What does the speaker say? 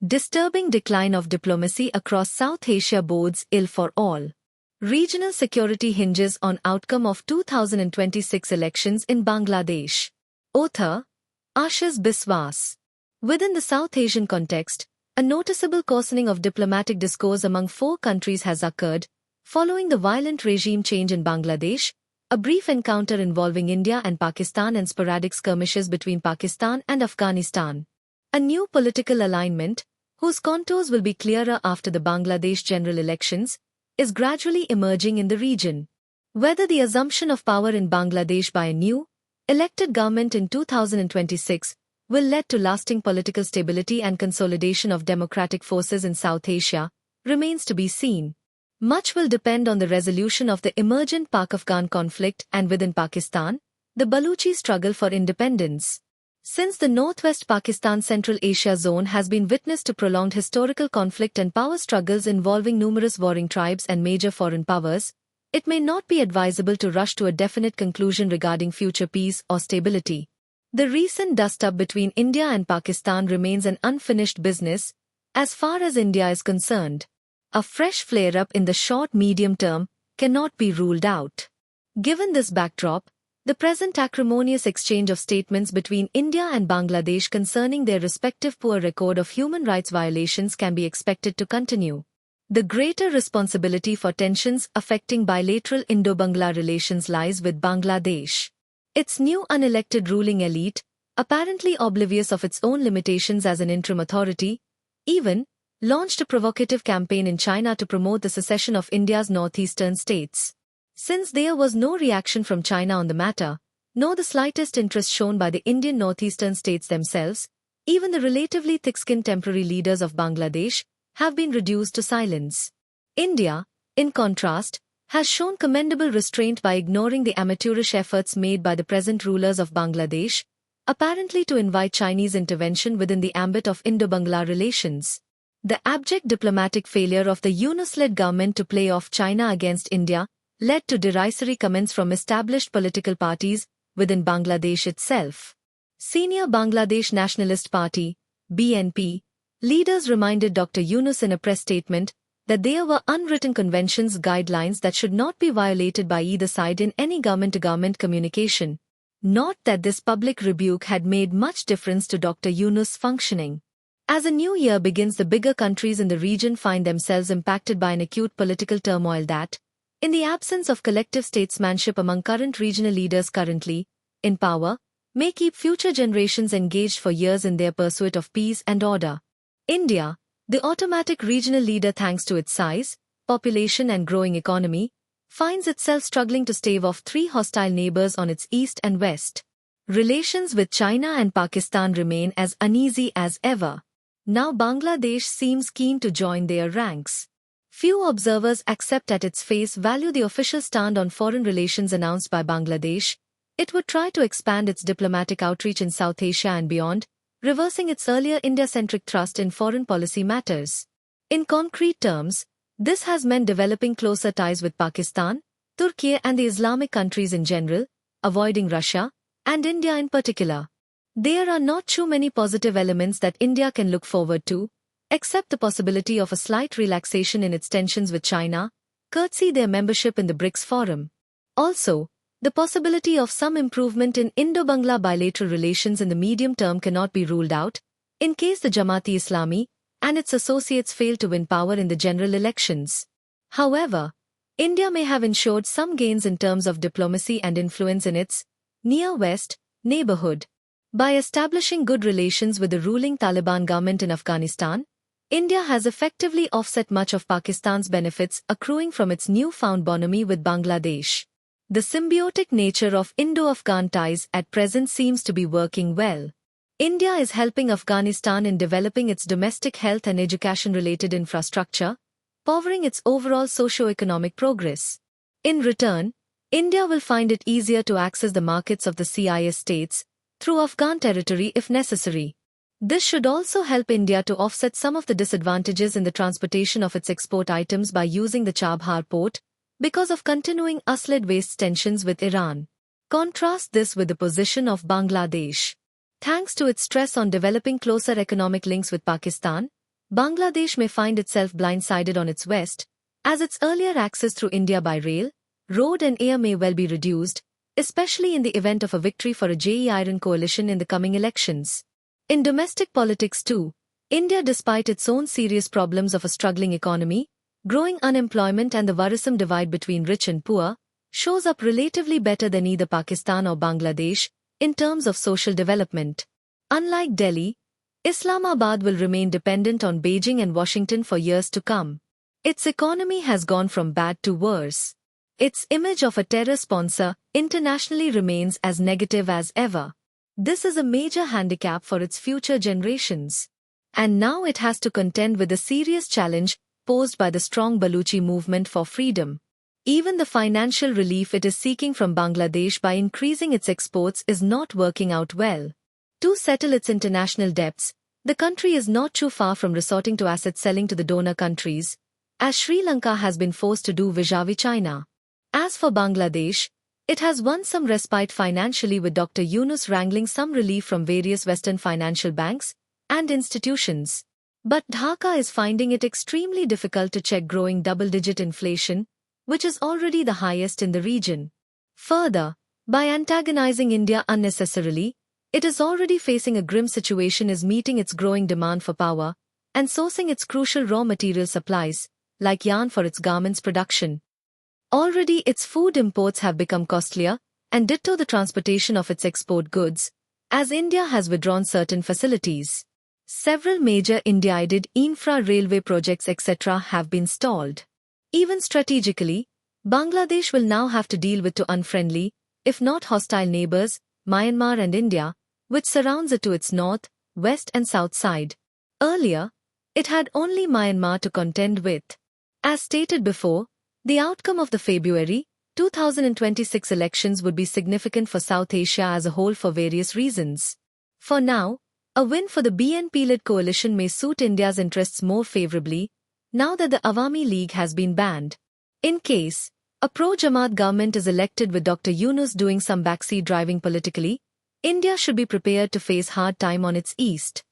Disturbing decline of diplomacy across South Asia bodes ill for all. Regional security hinges on outcome of 2026 elections in Bangladesh. Author, Ashish Biswas. Within the South Asian context, a noticeable coarsening of diplomatic discourse among four countries has occurred, following the violent regime change in Bangladesh, a brief encounter involving India and Pakistan and sporadic skirmishes between Pakistan and Afghanistan. A new political alignment, whose contours will be clearer after the Bangladesh general elections, is gradually emerging in the region. Whether the assumption of power in Bangladesh by a new, elected government in 2026 will lead to lasting political stability and consolidation of democratic forces in South Asia, remains to be seen. Much will depend on the resolution of the emergent Pak-Afghan conflict and within Pakistan, the Baluchi struggle for independence. Since the northwest Pakistan Central Asia zone has been witness to prolonged historical conflict and power struggles involving numerous warring tribes and major foreign powers, it may not be advisable to rush to a definite conclusion regarding future peace or stability. The recent dust-up between India and Pakistan remains an unfinished business, as far as India is concerned. A fresh flare-up in the short-medium term cannot be ruled out. Given this backdrop, the present acrimonious exchange of statements between India and Bangladesh concerning their respective poor record of human rights violations can be expected to continue. The greater responsibility for tensions affecting bilateral Indo-Bangla relations lies with Bangladesh. Its new unelected ruling elite, apparently oblivious of its own limitations as an interim authority, even launched a provocative campaign in China to promote the secession of India's northeastern states. Since there was no reaction from China on the matter, nor the slightest interest shown by the Indian northeastern states themselves, even the relatively thick-skinned temporary leaders of Bangladesh have been reduced to silence. India, in contrast, has shown commendable restraint by ignoring the amateurish efforts made by the present rulers of Bangladesh, apparently to invite Chinese intervention within the ambit of Indo-Bangla relations. The abject diplomatic failure of the Yunus-led government to play off China against India led to derisory comments from established political parties within Bangladesh itself. Senior Bangladesh Nationalist Party, BNP, leaders reminded Dr. Yunus in a press statement that there were unwritten conventions guidelines that should not be violated by either side in any government-to-government communication. Not that this public rebuke had made much difference to Dr. Yunus' functioning. As a new year begins, the bigger countries in the region find themselves impacted by an acute political turmoil that, in the absence of collective statesmanship among current regional leaders currently in power, may keep future generations engaged for years in their pursuit of peace and order. India, the automatic regional leader thanks to its size, population and growing economy, finds itself struggling to stave off three hostile neighbors on its east and west. Relations with China and Pakistan remain as uneasy as ever. Now Bangladesh seems keen to join their ranks. Few observers accept at its face value the official stand on foreign relations announced by Bangladesh. It would try to expand its diplomatic outreach in South Asia and beyond, reversing its earlier India-centric thrust in foreign policy matters. In concrete terms, this has meant developing closer ties with Pakistan, Turkey and the Islamic countries in general, avoiding Russia, and India in particular. There are not too many positive elements that India can look forward to, except the possibility of a slight relaxation in its tensions with China, courtesy their membership in the BRICS Forum. Also, the possibility of some improvement in Indo-Bangla bilateral relations in the medium term cannot be ruled out, in case the Jamaat-e-Islami and its associates fail to win power in the general elections. However, India may have ensured some gains in terms of diplomacy and influence in its near West neighborhood. By establishing good relations with the ruling Taliban government in Afghanistan, India has effectively offset much of Pakistan's benefits accruing from its newfound bonhomie with Bangladesh. The symbiotic nature of Indo-Afghan ties at present seems to be working well. India is helping Afghanistan in developing its domestic health and education-related infrastructure, powering its overall socio-economic progress. In return, India will find it easier to access the markets of the CIS states through Afghan territory if necessary. This should also help India to offset some of the disadvantages in the transportation of its export items by using the Chabhar port, because of continuing US-led waste tensions with Iran. Contrast this with the position of Bangladesh. Thanks to its stress on developing closer economic links with Pakistan, Bangladesh may find itself blindsided on its west, as its earlier access through India by rail, road and air may well be reduced, especially in the event of a victory for a JE-Iran coalition in the coming elections. In domestic politics too, India, despite its own serious problems of a struggling economy, growing unemployment and the worrisome divide between rich and poor, shows up relatively better than either Pakistan or Bangladesh in terms of social development. Unlike Delhi, Islamabad will remain dependent on Beijing and Washington for years to come. Its economy has gone from bad to worse. Its image of a terror sponsor internationally remains as negative as ever. This is a major handicap for its future generations. And now it has to contend with a serious challenge posed by the strong Baluchi movement for freedom. Even the financial relief it is seeking from Bangladesh by increasing its exports is not working out well. To settle its international debts, the country is not too far from resorting to asset selling to the donor countries, as Sri Lanka has been forced to do vis-à-vis China. As for Bangladesh, it has won some respite financially with Dr. Yunus wrangling some relief from various Western financial banks and institutions. But Dhaka is finding it extremely difficult to check growing double-digit inflation, which is already the highest in the region. Further, by antagonizing India unnecessarily, it is already facing a grim situation is meeting its growing demand for power and sourcing its crucial raw material supplies, like yarn for its garments production. Already its food imports have become costlier, and ditto the transportation of its export goods, as India has withdrawn certain facilities. Several major India-aided infra-railway projects etc. have been stalled. Even strategically, Bangladesh will now have to deal with two unfriendly, if not hostile neighbors, Myanmar and India, which surrounds it to its north, west and south side. Earlier, it had only Myanmar to contend with. As stated before, the outcome of the February 2026 elections would be significant for South Asia as a whole for various reasons. For now, a win for the BNP-led coalition may suit India's interests more favorably, now that the Awami League has been banned. In case a pro-Jamaat government is elected with Dr. Yunus doing some backseat driving politically, India should be prepared to face hard time on its east.